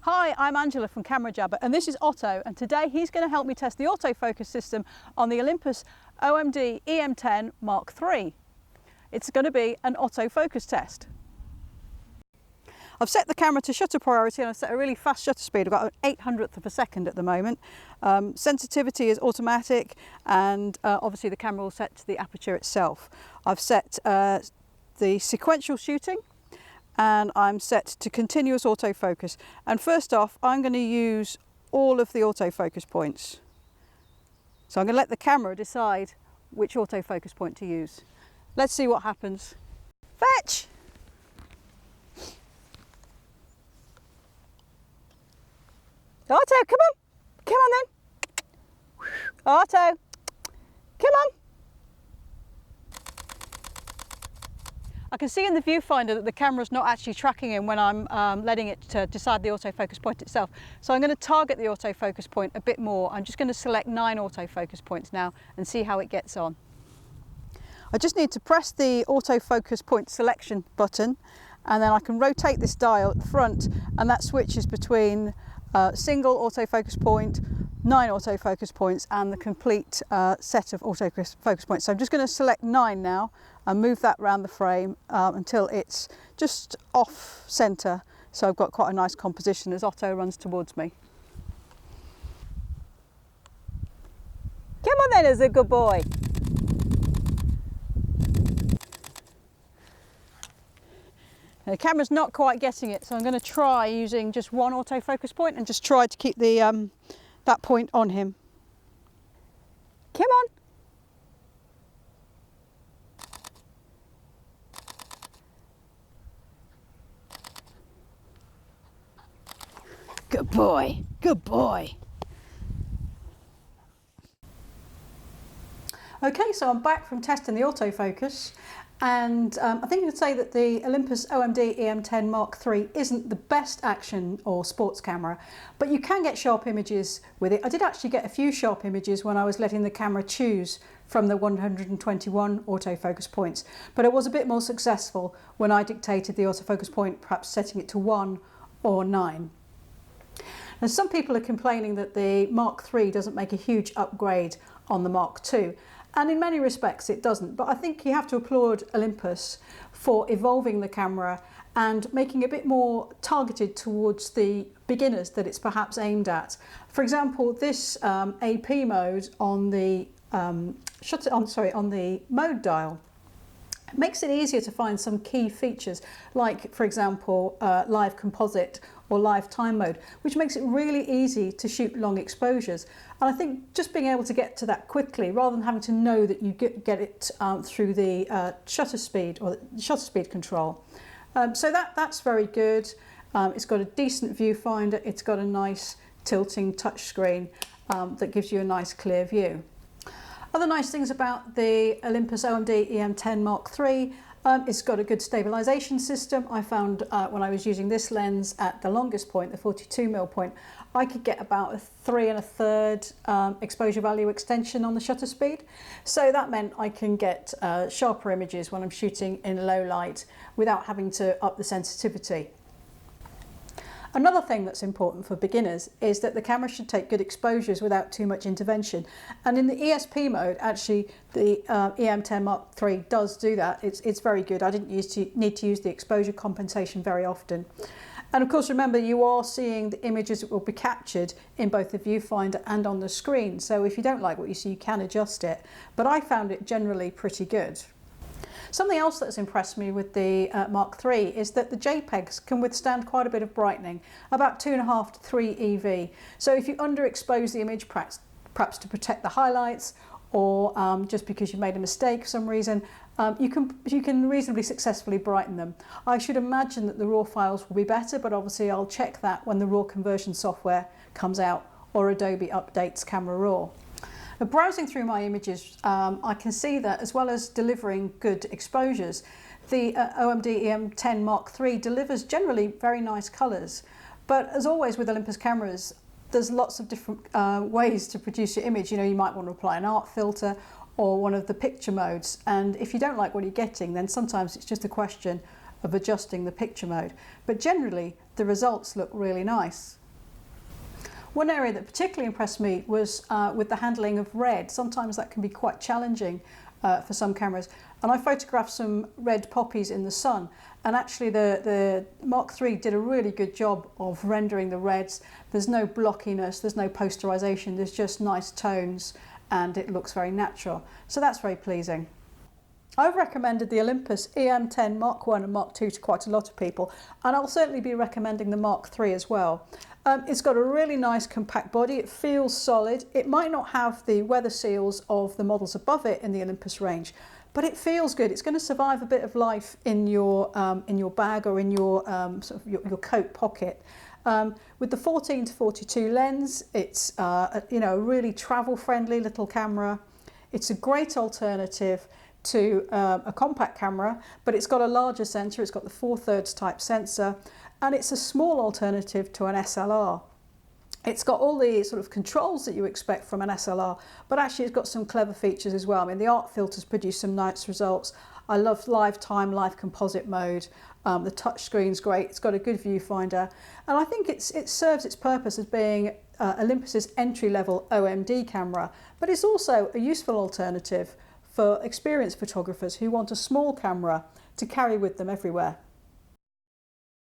Hi, I'm Angela from Camera Jabber and this is Otto, and today he's going to help me test the autofocus system on the Olympus OMD E-M10 Mark III. It's going to be an autofocus test. I've set the camera to shutter priority and I've set a really fast shutter speed. I've got an 800th of a second at the moment. Sensitivity is automatic, and obviously the camera will set to the aperture itself. I've set the sequential shooting, and I'm set to continuous autofocus. And first off, I'm going to use all of the autofocus points. So I'm going to let the camera decide which autofocus point to use. Let's see what happens. Fetch! Otto, come on! Come on then! Otto! Come on! I can see in the viewfinder that the camera's not actually tracking him when I'm letting it to decide the autofocus point itself. So I'm going to target the autofocus point a bit more. I'm just going to select 9 autofocus points now and see how it gets on. I just need to press the autofocus point selection button, and then I can rotate this dial at the front, and that switches between single autofocus point, 9 autofocus points, and the complete set of autofocus points. So I'm just going to select 9 now and move that around the frame until it's just off centre, so I've got quite a nice composition as Otto runs towards me. Come on then, as a good boy. The camera's not quite getting it, so I'm going to try using just 1 autofocus point and just try to keep the that point on him. Come on. Good boy, good boy. Okay, so I'm back from testing the autofocus, and I think you could say that the Olympus OMD E-M10 Mark III isn't the best action or sports camera, but you can get sharp images with it. I did actually get a few sharp images when I was letting the camera choose from the 121 autofocus points, but it was a bit more successful when I dictated the autofocus point, perhaps setting it to 1 or 9. And some people are complaining that the Mark III doesn't make a huge upgrade on the Mark II. And in many respects it doesn't, but I think you have to applaud Olympus for evolving the camera and making it a bit more targeted towards the beginners that it's perhaps aimed at. For example, this AP mode on the on the mode dial makes it easier to find some key features, like for example live composite or live time mode, which makes it really easy to shoot long exposures. And I think just being able to get to that quickly, rather than having to know that you get it through the shutter speed or the shutter speed control. So that's very good. It's got a decent viewfinder. It's got a nice tilting touchscreen that gives you a nice clear view. Other nice things about the Olympus OMD E-M10 Mark III, it's got a good stabilisation system. I found when I was using this lens at the longest point, the 42mm point, I could get about a 3 1/3 exposure value extension on the shutter speed. So that meant I can get sharper images when I'm shooting in low light without having to up the sensitivity. Another thing that's important for beginners is that the camera should take good exposures without too much intervention. And in the ESP mode, actually, the E-M10 Mark III does do that. It's very good. I didn't need to use the exposure compensation very often. And of course, remember, you are seeing the images that will be captured in both the viewfinder and on the screen. So if you don't like what you see, you can adjust it. But I found it generally pretty good. Something else that's impressed me with the Mark III is that the JPEGs can withstand quite a bit of brightening, about 2.5 to 3 EV. So if you underexpose the image, perhaps to protect the highlights, or just because you made a mistake for some reason, you can reasonably successfully brighten them. I should imagine that the RAW files will be better, but obviously I'll check that when the RAW conversion software comes out or Adobe updates Camera Raw. Browsing through my images, I can see that as well as delivering good exposures, the OMD E-M10 Mark III delivers generally very nice colours. But as always with Olympus cameras, there's lots of different ways to produce your image. You know, you might want to apply an art filter or one of the picture modes. And if you don't like what you're getting, then sometimes it's just a question of adjusting the picture mode. But generally, the results look really nice. One area that particularly impressed me was with the handling of red. Sometimes that can be quite challenging for some cameras. And I photographed some red poppies in the sun, and actually the Mark III did a really good job of rendering the reds. There's no blockiness, there's no posterization, there's just nice tones, and it looks very natural. So that's very pleasing. I've recommended the Olympus E-M10 Mark I and Mark II to quite a lot of people, and I'll certainly be recommending the Mark III as well. It's got a really nice compact body, it feels solid. It might not have the weather seals of the models above it in the Olympus range, but it feels good. It's going to survive a bit of life in your bag or in your sort of your coat pocket. With the 14 to 42 lens, it's a really travel-friendly little camera. It's a great alternative to a compact camera, but it's got a larger sensor. It's got the 4/3 type sensor, and it's a small alternative to an SLR. It's got all the sort of controls that you expect from an SLR, but actually it's got some clever features as well. I mean, the art filters produce some nice results. I love live composite mode. The touch screen's great. It's got a good viewfinder, and I think it serves its purpose as being Olympus's entry-level OMD camera, but it's also a useful alternative for experienced photographers who want a small camera to carry with them everywhere.